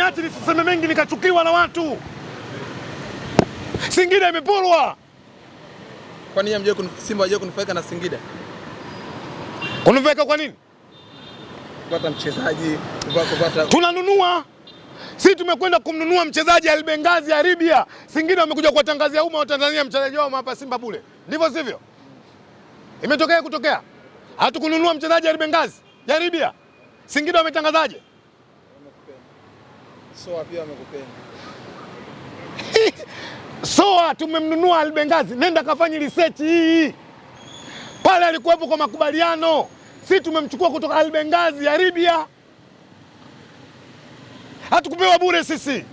mniache nisiseme mengi nikachukiwa na watu. Singida imepolwa. Kwa nini Simba hajaje kunufaika na Singida? Kunufaika kwa nini? Kupata mchezaji, kupata tunanunua. Sisi tumekwenda kumnunua mchezaji Albengazi ya Libya. Singida wamekuja kuwatangazia umma wa Tanzania mchezaji wao hapa Simba bure. Ndivyo sivyo? Imetokea kutokea. Hatukununua mchezaji Albengazi ya Libya. Singida wametangazaje? Soa pia wamekupenda. Soa tumemnunua Albengazi. Nenda kafanye research hii. Pale alikuwepo kwa makubaliano. Sisi tumemchukua kutoka Albengazi ya Libya. Hatukupewa bure sisi.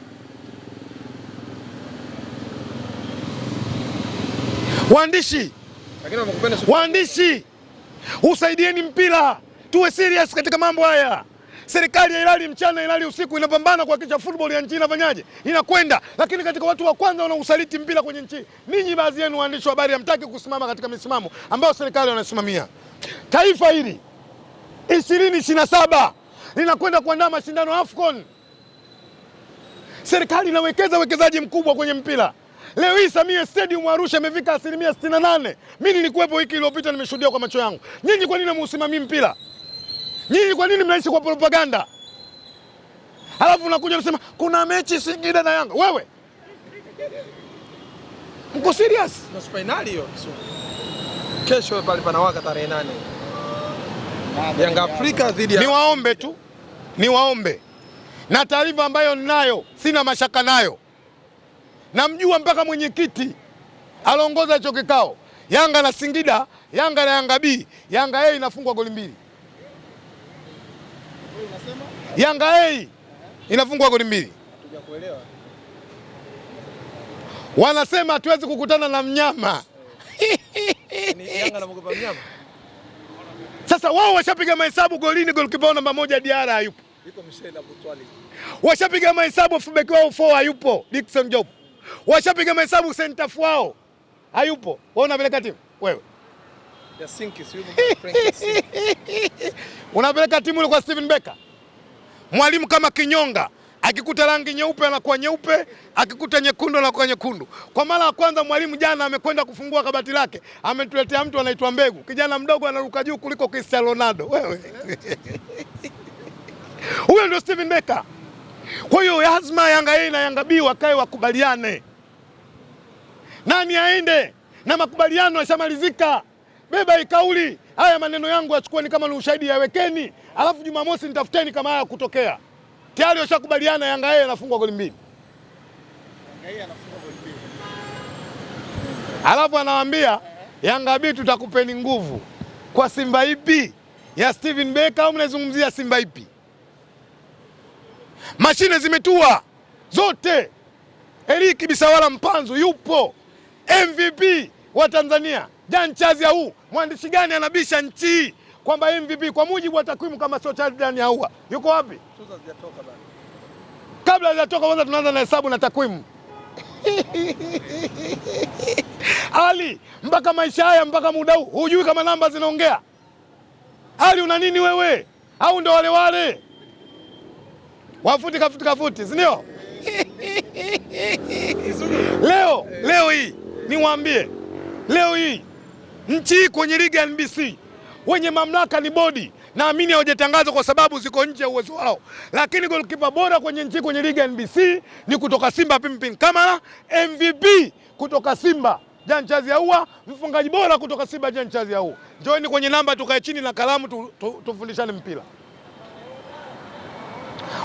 Waandishi, usaidieni mpira. Tuwe serious katika mambo haya. Serikali ya Hilali mchana Hilali usiku inapambana kuhakikisha football ya nchi inafanyaje? Inakwenda. Lakini katika watu wa kwanza wanaosaliti mpira kwenye nchi, ninyi baadhi yenu waandishi wa habari hamtaki kusimama katika misimamo ambayo serikali wanasimamia. Taifa hili 2027 linakwenda kuandaa mashindano AFCON. Serikali inawekeza uwekezaji mkubwa kwenye mpira. Leo hii Samia Stadium Arusha imefika 68%. Mimi nilikuwepo wiki iliyopita, nimeshuhudia kwa macho yangu. Nyinyi kwa nini mnasimamia mpira? Nyinyi kwa nini mnaishi kwa propaganda? Halafu unakuja unasema kuna mechi Singida na Yanga. Wewe mko serious? Nusu finali hiyo. Kesho pale panawaka tarehe 8. Yanga Afrika dhidi ya Niwaombe. Na taarifa ambayo ninayo, sina mashaka nayo. Namjua mpaka mwenyekiti aliongoza hicho kikao. Yanga na Singida, Yanga na Yanga B. Yanga A inafungwa goli 2. Yanga A inafungwa goli 2. Hatujakuelewa. Wanasema hatuwezi kukutana na mnyama. Ni Yanga anamogopa mnyama. Sasa wao washapiga mahesabu golini, goalkeeper namba 1 Diarra hayupo. Yuko Michel Abutwali. Washapiga mahesabu fullback wao 4 hayupo, Dickson Job. Washapiga mahesabu center wao hayupo. Wewe unapeleka timu wewe? Ya Sinki sio Frank Sinki. Unapeleka timu ile kwa Steven Becker. Mwalimu kama kinyonga, akikuta rangi nyeupe anakuwa nyeupe, akikuta nyekundu anakuwa nyekundu. Kwa mara ya kwanza mwalimu jana amekwenda kufungua kabati lake, ametuletea mtu anaitwa Mbegu. Kijana mdogo anaruka juu kuliko Cristiano Ronaldo. Wewe. Huyo ndio Steven Becker. Kwa hiyo lazima Yanga A na Yanga B wakae wakubaliane. Nani aende? Na makubaliano yashamalizika. Beba ikauli. Haya maneno yangu yachukueni kama ni ushahidi, yawekeni. Alafu Jumamosi nitafuteni kama haya kutokea. Tayari washakubaliana Yanga A anafungwa goli 2. Yanga A anafungwa goli 2. Alafu anawaambia Yanga B tutakupeni nguvu. Kwa Simba ipi? Ya Steven Becker au mnazungumzia Simba ipi? Mashine zimetua zote. Eliki Bisawala Mpanzu yupo. MVP wa Tanzania. Jan Chazi Ahoua. Mwandishi gani anabisha nchi kwamba MVP kwa mujibu wa takwimu kama sio Chazi Ahoua? Yuko wapi? Tuzo hazijatoka bado. Kabla hazijatoka kwanza tunaanza na hesabu na takwimu. Ali, mpaka maisha haya mpaka muda huu hujui kama namba zinaongea? Ali una nini wewe? Au ndo wale? Kafuti, si ndio? Leo hii niwaambie, leo hii nchi kwenye ligi ya NBC wenye mamlaka ni bodi. Naamini hawajatangazwa kwa sababu ziko nje ya uwezo wao. Lakini goalkeeper bora kwenye nchi kwenye ligi ya NBC ni kutoka Simba Pimpin Kamara, MVP kutoka Simba Jan Chazi Ahoua, mfungaji bora kutoka Simba Jan Chazi Ahoua. Njooni kwenye namba tukae chini na kalamu tufundishane mpira.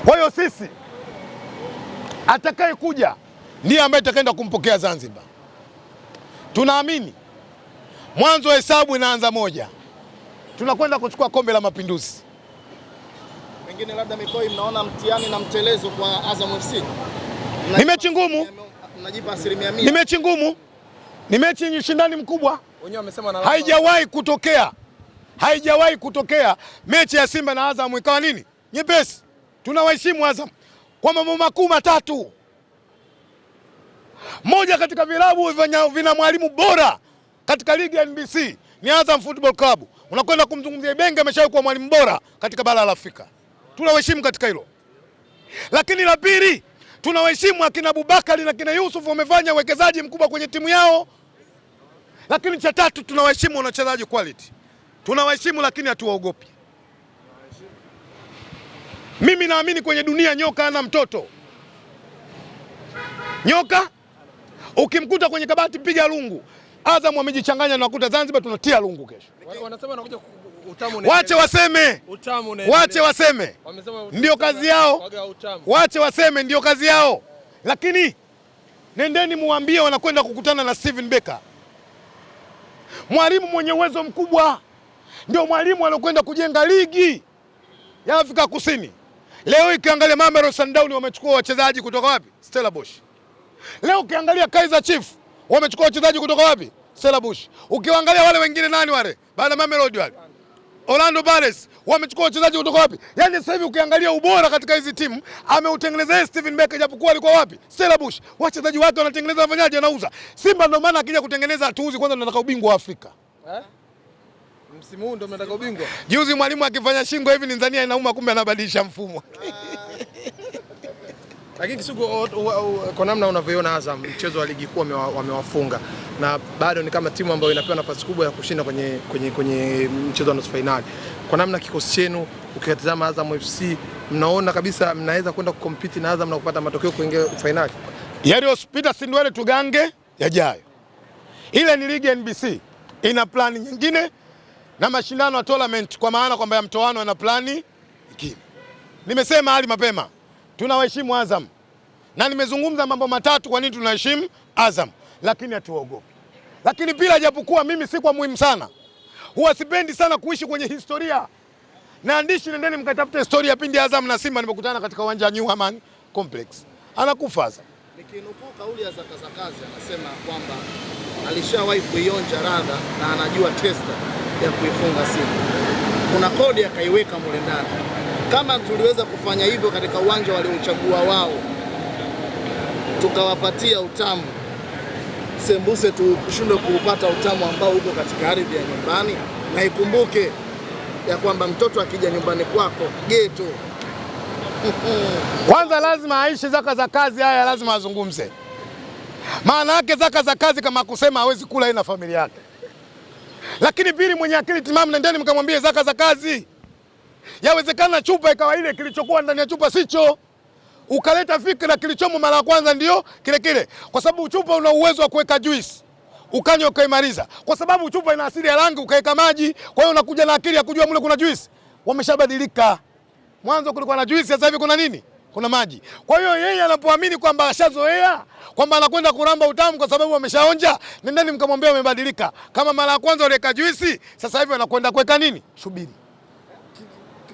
Kwa hiyo sisi atakaye kuja ndiye ambaye atakaenda kumpokea Zanzibar. Tunaamini mwanzo wa hesabu inaanza 1. Tunakwenda kuchukua kombe la Mapinduzi. Pengine labda Mikoi mnaona mtihani na mtelezo kwa Azam FC. Ni mechi ngumu. Mnajipa 100%. Ni mechi ngumu. Ni mechi yenye ushindani mkubwa. Wenyewe wamesema na haijawahi kutokea mechi ya Simba na Azam ikawa nini? Nyepesi. Tunawaheshimu Azam kwa mambo makuu 3. Moja katika vilabu vina mwalimu bora katika ligi ya NBC ni Azam Football Club. Unakwenda kumzungumzia Ibenge, ameshawahi kuwa mwalimu bora katika bara la Afrika. Tunawaheshimu katika hilo. Lakini la pili, tunawaheshimu akina Abubakari na kina Yusuf, wamefanya uwekezaji mkubwa kwenye timu yao. Lakini cha tatu, tunawaheshimu wachezaji quality. Tunawaheshimu lakini hatuwaogopi. Mimi naamini kwenye dunia nyoka ana mtoto. Nyoka ukimkuta kwenye kabati piga lungu. Azam wamejichanganya na kuta Zanzibar tunatia lungu kesho. Wanasema wanakuja utamu. Wache waseme. Wache waseme. Ndio kazi yao. Wache waseme ndio kazi yao. Lakini nendeni muambie wanakwenda kukutana na Steven Becker. Mwalimu mwenye uwezo mkubwa. Ndio mwalimu alokwenda kujenga ligi ya Afrika Kusini. Leo ukiangalia Mamelodi Sundowns wamechukua wachezaji kutoka wapi? Stellenbosch. Leo ukiangalia Kaizer Chiefs wamechukua wachezaji kutoka wapi? Stellenbosch. Ukiangalia wale wengine nani wale? Baada Mamelodi wale. Orlando Pirates wamechukua wachezaji kutoka wapi? Yaani sasa hivi ukiangalia ubora katika hizi timu ameutengeneza Steven Becker, japokuwa alikuwa wapi? Stellenbosch. Wachezaji wake wanatengeneza, wafanyaje? Anauza. Simba ndio maana akija kutengeneza atuuzi, kwanza tunataka ubingwa wa Afrika. Msimu huu ndio mnataka ubingwa. Juzi mwalimu akifanya shingo hivi Tanzania inauma, kumbe anabadilisha mfumo. Lakini Kisugu, kwa namna unavyoona Azam mchezo wa ligi kuu wamewafunga na bado ni kama timu ambayo inapewa nafasi kubwa ya kushinda kwenye mchezo wa nusu finali. Kwa namna kikosi chenu ukitazama Azam FC, mnaona kabisa mnaweza kwenda kukompiti na Azam na kupata matokeo kuingia finali? Yaliyopita si ndio tugange yajayo. Ile ni ligi NBC. Ina plani nyingine na mashindano ya tournament, kwa maana kwamba ya mtoano na plani nyingine. Nimesema hali mapema, tunawaheshimu Azam. Na nimezungumza mambo matatu kwa nini tunaheshimu Azam, lakini hatuogopi. Lakini pia japokuwa mimi si kwa muhimu sana, huwa sipendi sana kuishi kwenye historia. Naandishi, nendeni mkatafuta historia pindi Azam na Simba nimekutana katika uwanja wa New Amaan Complex. Anakufa Azam. Nikinukuu kauli ya Zakazi anasema kwamba alishawahi kuionja radha na anajua testa ya kuifunga Simba. Kuna kodi akaiweka mule ndani. Kama tuliweza kufanya hivyo katika uwanja waliochagua wao, tukawapatia utamu sembuse, tushindwe kuupata utamu ambao uko katika ardhi ya nyumbani. Na ikumbuke ya kwamba mtoto akija nyumbani kwako geto. Kwanza lazima aishi Zakazi, haya lazima azungumze. Maana yake Zakazi kama kusema hawezi kula na familia yake. Lakini pili, mwenye akili timamu nendeni mkamwambie Zakazi, yawezekana chupa ikawa ile kilichokuwa ndani ya chupa sicho. Ukaleta fikra kilichomo mara ya kwanza ndio kile. Kwa sababu chupa una uwezo wa kuweka juice, ukanywa ukaimaliza. Kwa sababu chupa ina asili ya rangi, ukaweka maji. Kwa hiyo unakuja na akili ya kujua mule kuna juice. Wameshabadilika. Mwanzo kulikuwa na juice, sasa hivi kuna nini? Kuna maji. Kwa hiyo yeye anapoamini kwamba ashazoea, kwamba anakwenda kuramba utamu kwa sababu ameshaonja, nendeni mkamwambia umebadilika. Kama mara ya kwanza uliweka juice, sasa hivi anakwenda kuweka nini? Subiri.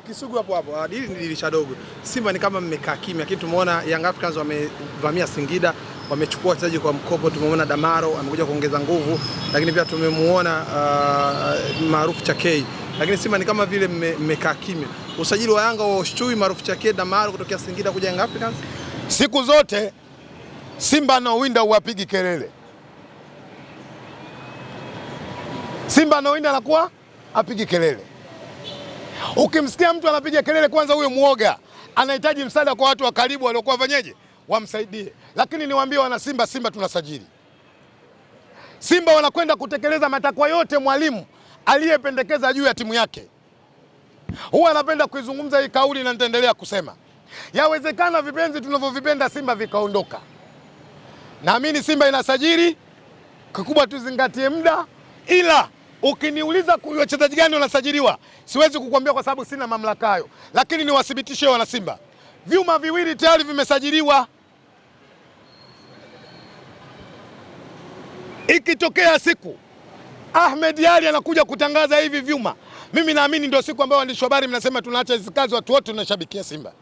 Kisugu hapo hili ni dirisha dogo. Simba ni kama mmekaa kimya, lakini tumeona Young Africans wamevamia Singida, wamechukua wachezaji kwa mkopo. Tumeona Damaro amekuja kuongeza nguvu, lakini pia tumemuona maarufu Chakei. Lakini Simba ni kama vile mmekaa kimya. Usajili wa Yanga wa ushtui maarufu Chakei, Damaro kutokea Singida kuja Young Africans. Siku zote Simba anaowinda uwapigi kelele. Simba anaowinda anakuwa apigi kelele. Ukimsikia mtu anapiga kelele, kwanza huyo muoga, anahitaji msaada kwa watu wa karibu waliokuwa fanyeje, wamsaidie. Lakini niwaambie wana Simba, Simba tunasajili. Simba wanakwenda kutekeleza matakwa yote mwalimu aliyependekeza juu ya timu yake. Huwa anapenda kuizungumza hii kauli na nitaendelea kusema. Yawezekana vipenzi tunavyovipenda Simba vikaondoka. Naamini Simba inasajili, kikubwa tuzingatie muda, ila ukiniuliza wachezaji gani wanasajiliwa, siwezi kukuambia kwa sababu sina mamlaka hayo. Lakini niwathibitishe wana Simba, vyuma viwili tayari vimesajiliwa. Ikitokea siku Ahmed Ally anakuja kutangaza hivi vyuma, mimi naamini ndio siku ambayo waandishi wa habari mnasema tunaacha hizo kazi, watu wote tunashabikia Simba.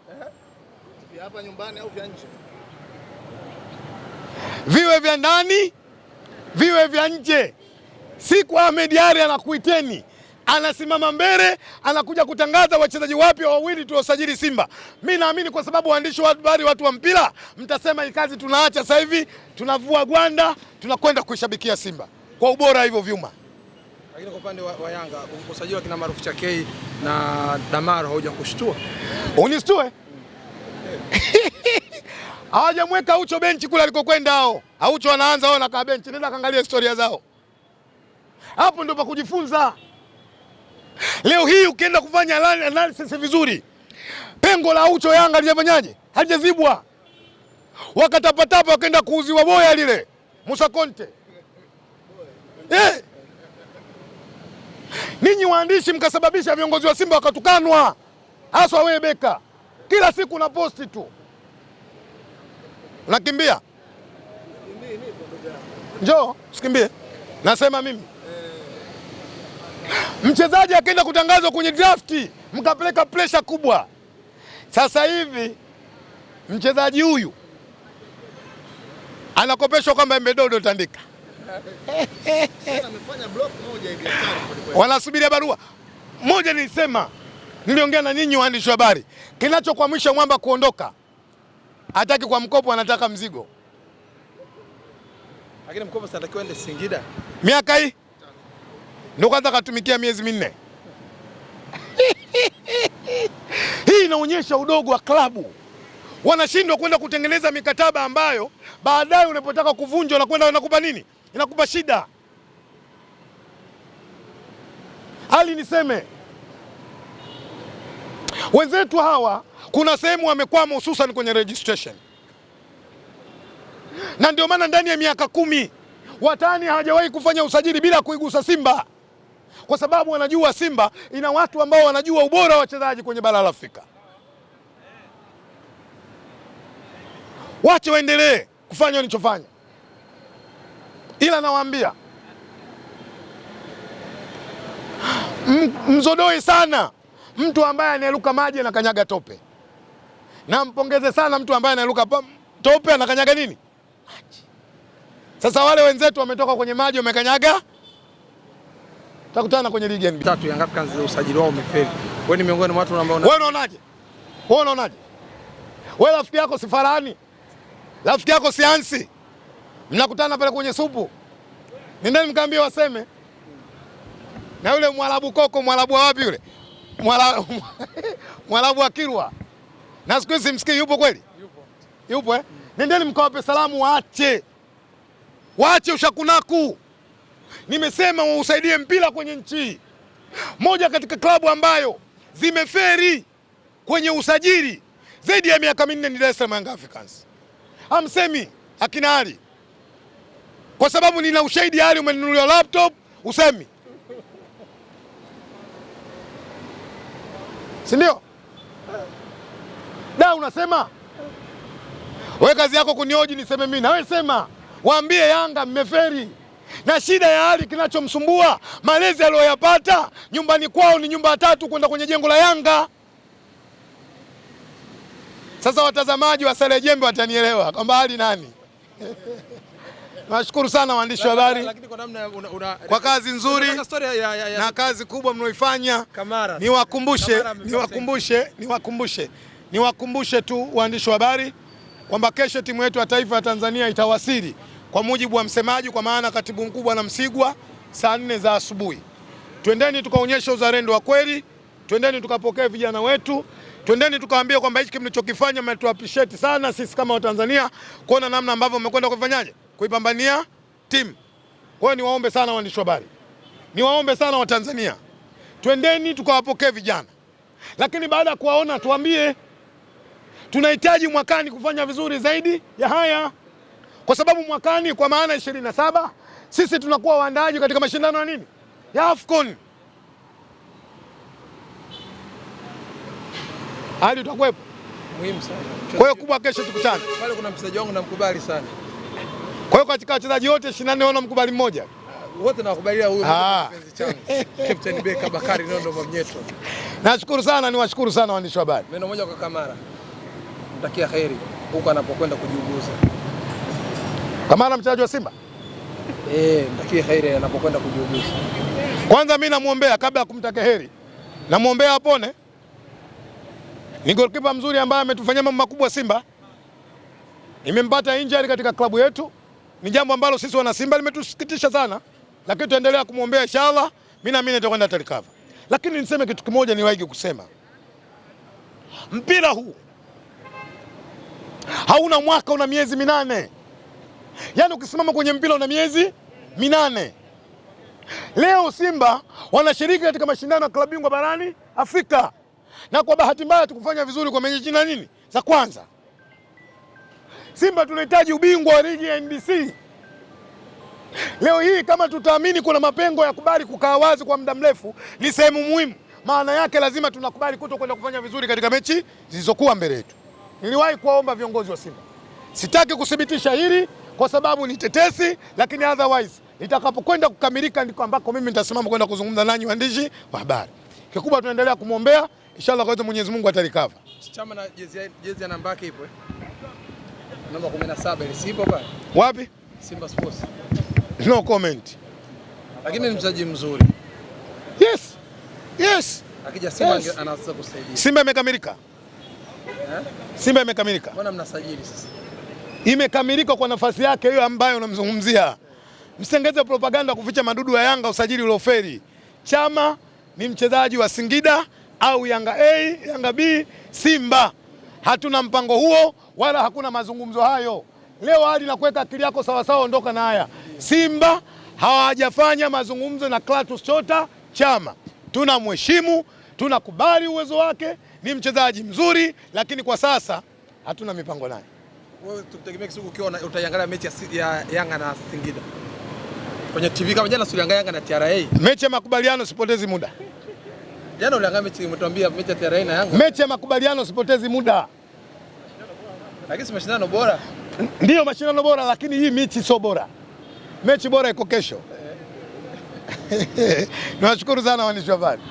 Hapa nyumbani au vya nje? Viwe vya ndani, viwe vya nje. Siku Ahmed Ally anakuiteni, anasimama mbele, anakuja kutangaza wachezaji wapya wawili tuliosajili Simba. Mimi naamini kwa sababu waandishi wa habari, watu wa mpira, mtasema hii kazi tunaacha sasa hivi, tunavua gwanda, tunakwenda kuishabikia Simba kwa ubora hivyo vyuma. Lakini kwa upande wa Yanga, usajili kina maarufu Chakei na Damaro hauja kushtua? Unistue? Hawajamweka Aucho benchi kule alikokwenda hao. Aucho anaanza hao nakaa benchi. Nenda kaangalia historia zao. Hapo ndio pa kujifunza. Leo hii ukienda kufanya analysis vizuri, pengo la Aucho Yanga halijafanyaje? Halijazibwa. Wakatapatapa wakaenda kuuziwa boya lile Musa Conte. Ninyi waandishi mkasababisha viongozi wa Simba wakatukanwa. Haswa wewe Beka. Kila siku na posti tu. Unakimbia? Njoo, usikimbie. Nasema mimi. Mchezaji akaenda kutangazwa kwenye drafti, mkapeleka pressure kubwa. Sasa hivi mchezaji huyu anakopeshwa kwamba Embedodo tandika. Amefanya block moja hivi. Wanasubiria barua. Moja nilisema, niliongea na nyinyi waandishi wa habari. Kinachokwamisha Mwamba kuondoka, hataki kwa mkopo, anataka mzigo. Lakini mkopo sitakiwa ende Singida. Miaka hii ndio kwanza katumikia miezi 4. Hii inaonyesha udogo wa klabu. Wanashindwa kwenda kutengeneza mikataba ambayo baadaye unapotaka kuvunja na kwenda inakupa nini? Inakupa shida. Hali niseme, wenzetu hawa kuna sehemu wamekwama, hususan kwenye registration. Na ndio maana ndani ya miaka 10 watani hawajawahi kufanya usajili bila kuigusa Simba, kwa sababu wanajua Simba ina watu ambao wanajua ubora wa wachezaji kwenye bara la Afrika. Wache waendelee kufanya walichofanya, ila nawaambia mzodoi sana mtu ambaye anaeluka maji na kanyaga tope, na mpongeze sana mtu ambaye anaeluka tope na kanyaga nini? Maji. Sasa wale wenzetu wametoka kwenye maji wamekanyaga, tutakutana kwenye ligi ya NBA. Tatu Young Africans usajili wao umefeli. Wewe ni miongoni mwa watu ambao wewe unaonaje? Wewe unaonaje? Wewe rafiki yako si Farani? Rafiki yako si Ansi? Mnakutana pale kwenye supu. Nendeni mkaambie waseme. Na yule Mwarabu Koko, Mwarabu wa wapi yule? Mwarabu wa Kirwa. Na siku hizi msikii yupo kweli? Yupo eh? Nendeni mkawape salamu waache. Waache ushakunaku. Nimesema wausaidie mpira kwenye nchi. Moja katika klabu ambayo zimeferi kwenye usajili zaidi ya miaka 4 ni Dar es Salaam Young Africans. Hamsemi akina Ali. Kwa sababu nina ushahidi Ali umenunuliwa laptop, usemi. Si ndio? Da unasema? Wewe kazi yako kunioji niseme mimi, na wewe sema. Waambie Yanga mmeferi. Na shida ya Ali kinachomsumbua, malezi aliyoyapata nyumbani kwao ni nyumba 3 kwenda kwenye jengo la Yanga. Sasa watazamaji wa Sale Jembe watanielewa kwamba Ali nani. Nashukuru sana waandishi wa habari kwa kazi nzuri na kazi kubwa mnaoifanya. Niwakumbushe tu waandishi wa habari kwamba kesho timu yetu ya taifa ya Tanzania itawasili kwa mujibu wa msemaji, kwa maana katibu mkubwa na Msigwa, saa 4 za asubuhi. Twendeni tukaonyesha uzalendo wa kweli, twendeni tukapokea vijana wetu, twendeni tukawaambia kwamba hichi mlichokifanya mmetu appreciate sana sisi kama Watanzania, kuona namna ambavyo mmekwenda kufanyaje kuipambania timu. Kwa hiyo niwaombe sana waandishi wa habari, niwaombe sana Watanzania, twendeni tukawapokea vijana, lakini baada ya kuwaona tuambie tunahitaji mwakani kufanya vizuri zaidi ya haya, kwa sababu mwakani kwa maana 27 sisi tunakuwa waandaaji katika mashindano ya nini? Ya AFCON. Hali utakuwepo. Muhimu sana. Kwa hiyo kubwa kesho tukutane. Pale kuna mchezaji wangu namkubali sana. Kwa hiyo katika wachezaji wote 24 wana mkubali mmoja. Wote nawakubalia huyo mpenzi changu. Captain Beka Bakari Nondo Mwamnyeto. Nashukuru sana, niwashukuru sana waandishi wa habari. Neno moja kwa Kamara. Mtakia kheri huko anapokwenda kujiuguza. Kamara mchezaji wa Simba? Mtakia kheri anapokwenda kujiuguza. Kwanza mimi namuombea kabla ya kumtakia heri. Namuombea apone. Ni goalkeeper mzuri ambaye ametufanyia mambo makubwa Simba. Nimempata injury katika klabu yetu. Ni jambo ambalo sisi wana Simba limetusikitisha sana. Lakini tuendelea kumuombea inshallah. Mimi naamini atakwenda atarikava. Lakini niseme kitu kimoja niwahi kusema. Mpira huu Hauna mwaka, una miezi minane. Yaani ukisimama kwenye mpira una miezi minane. Leo Simba wanashiriki katika mashindano ya klabu bingwa barani Afrika, na kwa bahati mbaya tukufanya vizuri kwa mechi na nini za kwanza. Simba tunahitaji ubingwa wa ligi ya NBC. Leo hii kama tutaamini kuna mapengo ya kubali kukaa wazi kwa muda mrefu ni sehemu muhimu, maana yake lazima tunakubali kutokwenda kufanya vizuri katika mechi zilizokuwa mbele yetu. Niliwahi kuwaomba viongozi wa Simba, sitaki kuthibitisha hili kwa sababu ni tetesi, lakini otherwise litakapokwenda kukamilika ndiko ambako mimi nitasimama kwenda kuzungumza nanyi waandishi wa habari. Kikubwa tunaendelea kumwombea, inshallah kwa Mwenyezi Mungu atalikava. Chama na jezi ya namba yake ipo namba 17 ile sipo pale. Wapi? Simba Sports. No comment. Lakini ni mchezaji mzuri. Yes. Yes. Akija Simba yes, anaweza kusaidia. Simba imekamilika. Simba imekamilika. Mbona mnasajili sasa? Imekamilika kwa nafasi yake hiyo ambayo unamzungumzia. Msitengeze propaganda kuficha madudu ya Yanga usajili ulioferi. Chama ni mchezaji wa Singida au Yanga A, Yanga B, Simba. Hatuna mpango huo wala hakuna mazungumzo hayo. Leo hadi na kuweka akili yako sawa sawa, ondoka na haya. Simba hawajafanya mazungumzo na Clatous Chota Chama. Tunamheshimu, tunakubali uwezo wake, ni mchezaji mzuri, lakini kwa sasa hatuna mipango naye. Wewe tutegemea Kisugu ukiwa utaiangalia mechi ya Yanga na Singida kwenye TV kama jana uliangalia Yanga na TRA? Mechi ya makubaliano, sipotezi muda. Jana uliangalia mechi, umetuambia mechi ya TRA na Yanga. Mechi ya makubaliano, sipotezi muda. Lakini si mashindano bora. Ndio mashindano bora, lakini hii mechi sio bora. Mechi bora iko kesho. Nawashukuru sana waandishi wa habari.